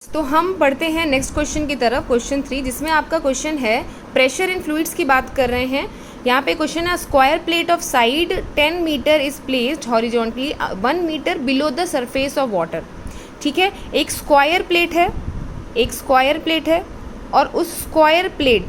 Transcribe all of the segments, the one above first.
तो हम पढ़ते हैं नेक्स्ट क्वेश्चन की तरफ, क्वेश्चन 3, जिसमें आपका क्वेश्चन है प्रेशर इन फ्लूइड्स की बात कर रहे हैं। यहाँ पे क्वेश्चन है square plate of side 10 metre is placed horizontally 1 metre below the surface of water. ठीक है, एक स्क्वायर प्लेट है और उस स्क्वायर प्लेट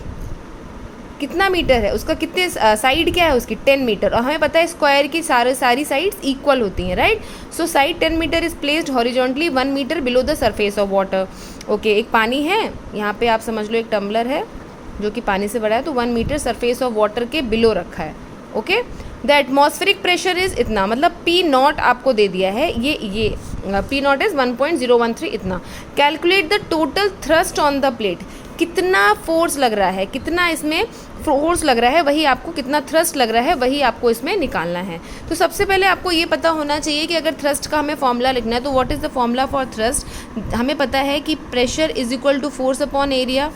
कितना मीटर है, उसका कितने साइड क्या है उसकी 10 मीटर, और हमें पता है स्क्वायर की सारी साइड्स इक्वल होती हैं, right. So side 10 metre is placed horizontally 1 metre below the surface of water. Okay, एक पानी है यहाँ पे, आप समझ लो एक टम्बलर है जो कि पानी से बड़ा है, तो 1 मीटर सरफेस ऑफ वाटर के बिलो रखा है। Okay, the atmospheric pressure is इतना, मतलब पी नॉट आपको दे दिया है, ये पी नॉट इज 1.013 इतना। Calculate the total thrust on the plate, कितना फोर्स लग रहा है, कितना इसमें फोर्स लग रहा है, वही आपको कितना थ्रस्ट लग रहा है वही आपको इसमें निकालना है। तो सबसे पहले आपको ये पता होना चाहिए कि अगर थ्रस्ट का हमें फॉर्मूला लिखना है तो what is the formula for thrust. हमें पता है कि pressure is equal to force upon area,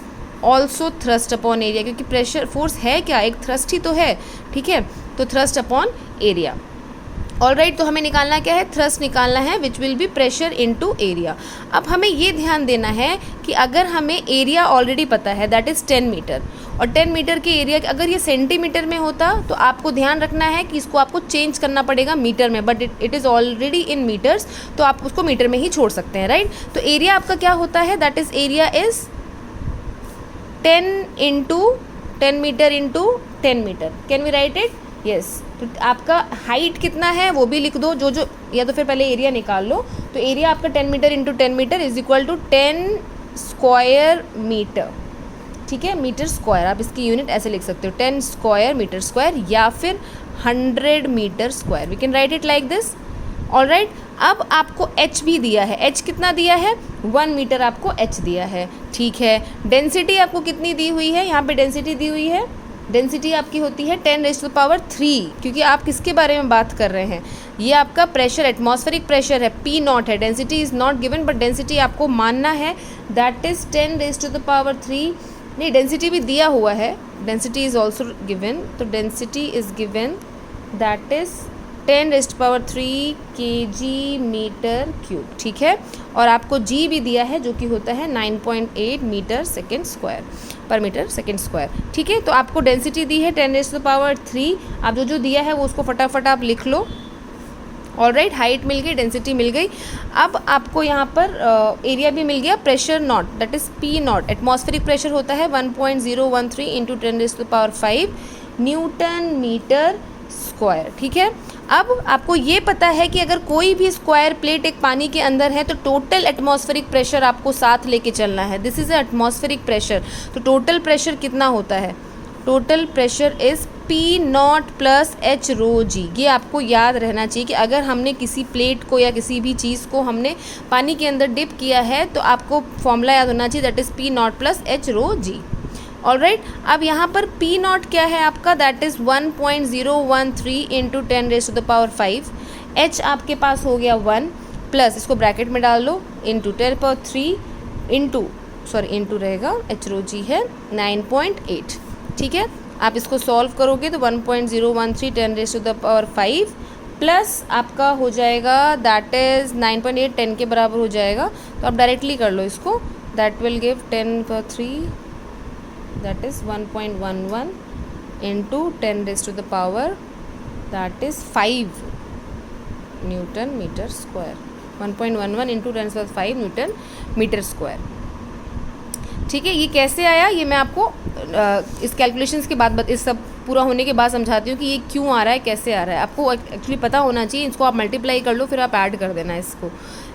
also thrust upon area, क्योंकि प्रेशर फोर्स है क्या, एक थ्रस्ट ही तो है। ठीक है, तो थ्रस्ट अपॉन एरिया। ऑलराइट, तो हमें निकालना क्या है, थ्रस्ट निकालना है which will be pressure into area. अब हमें ये ध्यान देना है कि अगर हमें एरिया ऑलरेडी पता है दैट इज़ 10 मीटर, और 10 मीटर के एरिया अगर ये सेंटीमीटर में होता तो आपको ध्यान रखना है कि इसको आपको चेंज करना पड़ेगा मीटर में, but it is already in metres, तो आप उसको मीटर में ही छोड़ सकते हैं, राइट। तो एरिया आपका क्या होता है, that is area is 10 metre into 10 metre. Can we write it? Yes. तो आपका हाइट कितना है वो भी लिख दो, जो या तो फिर पहले एरिया निकाल लो। तो एरिया आपका 10 metre into 10 metre is equal to 10 square metre. ठीक है, मीटर स्क्वायर, आप इसकी यूनिट ऐसे लिख सकते हो 10 स्क्वायर मीटर स्क्वायर या फिर 100 metre square, we can write it like this. Alright, अब आपको h भी दिया है, h कितना दिया है, 1 मीटर आपको h दिया है। ठीक है, डेंसिटी आपको कितनी दी हुई है, यहाँ पे डेंसिटी दी हुई है, डेंसिटी आपकी होती है 10⁻3, क्योंकि आप किसके बारे में बात कर रहे हैं, ये आपका प्रेशर एटमॉस्फेरिक प्रेशर है, पी नॉट है, density is not given, but density आपको मानना है दैट इज़ 10⁻3। नहीं, डेंसिटी भी दिया हुआ है, डेंसिटी इज़ ऑल्सो गिवन, तो density is given that is 10⁻3 kg metre cube. ठीक है, और आपको g भी दिया है जो कि होता है 9.8 मीटर सेकेंड स्क्वायर पर मीटर सेकेंड स्क्वायर। ठीक है, तो आपको डेंसिटी दी है 10⁻3, आप जो दिया है वो उसको फटाफट आप लिख लो। ऑलराइट, हाइट मिल गई, डेंसिटी मिल गई। अब आपको यहाँ पर एरिया भी मिल गया, pressure not that is P not, atmospheric pressure होता है 1.013 इंटू 10⁻5 न्यूटन मीटर स्क्वायर। ठीक है, अब आपको ये पता है कि अगर कोई भी स्क्वायर प्लेट एक पानी के अंदर है तो टोटल एटमॉस्फेरिक प्रेशर आपको साथ लेके चलना है, दिस इज़ एटमॉस्फेरिक प्रेशर। तो टोटल प्रेशर कितना होता है, total pressure is P not plus H rho G. ये आपको याद रहना चाहिए कि अगर हमने किसी प्लेट को या किसी भी चीज़ को हमने पानी के अंदर डिप किया है तो आपको फॉर्मूला याद होना चाहिए, that is P not plus H rho G. Alright, अब यहाँ पर पी नॉट क्या है आपका, दैट इज़ 1.013 इंटू 10⁻5। एच आपके पास हो गया 1 प्लस, इसको ब्रैकेट में डाल लो, इंटू 10⁻3 इंटू रहेगा एच रो जी है 9.8। ठीक है, आप इसको सॉल्व करोगे तो 1.013 10⁻5 प्लस आपका हो जाएगा दैट इज़ 9.8, 10 के बराबर हो जाएगा, तो आप डायरेक्टली कर लो इसको, that will give 10⁻3 that is 1.11 into 10⁻, that is 5 newton metre square, 1.11 into 10⁻5 newton metre square. ठीक है, ये कैसे आया ये मैं आपको इस कैलकुलेशंस के बाद इस सब पूरा होने के बाद समझाती हूँ कि ये क्यों आ रहा है, कैसे आ रहा है। आपको एक्चुअली पता होना चाहिए, इसको आप मल्टीप्लाई कर लो फिर आप ऐड कर देना इसको।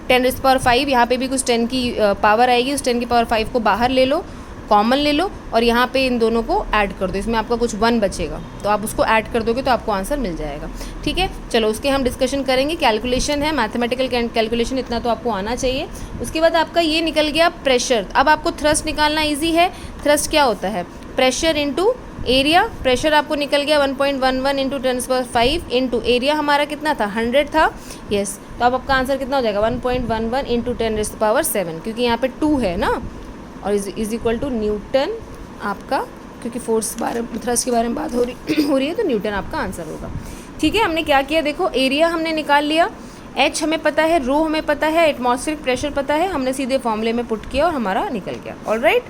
10⁻5, यहाँ पे भी कुछ 10 की पावर आएगी, उस 10 की पावर 5 को बाहर ले लो, कॉमन ले लो, और यहाँ पे इन दोनों को ऐड कर दो, इसमें आपका कुछ 1 बचेगा, तो आप उसको ऐड कर दोगे तो आपको आंसर मिल जाएगा। ठीक है, चलो उसके हम डिस्कशन करेंगे। कैलकुलेशन है, मैथमेटिकल कैलकुलेशन, इतना तो आपको आना चाहिए। उसके बाद आपका ये निकल गया प्रेशर। अब आपको थ्रस्ट निकालना ईजी है। थ्रस्ट क्या होता है, प्रेशर इंटू एरिया। प्रेशर आपको निकल गया 1.11 इंटू 10⁻5 इंटू एरिया हमारा कितना था, 100 था। यस, तो अब आपका आंसर कितना हो जाएगा, 1.11 इंटू 10⁻7, क्योंकि यहाँ पे 2 है ना, और इज इक्वल टू न्यूटन आपका, क्योंकि फोर्स थ्रस्ट के बारे में बात हो रही है तो न्यूटन आपका आंसर होगा। ठीक है, हमने क्या किया देखो, एरिया हमने निकाल लिया, एच हमें पता है, रो हमें पता है, एटमॉस्फेरिक प्रेशर पता है, हमने सीधे फॉर्मूले में पुट किया और हमारा निकल गया। All right.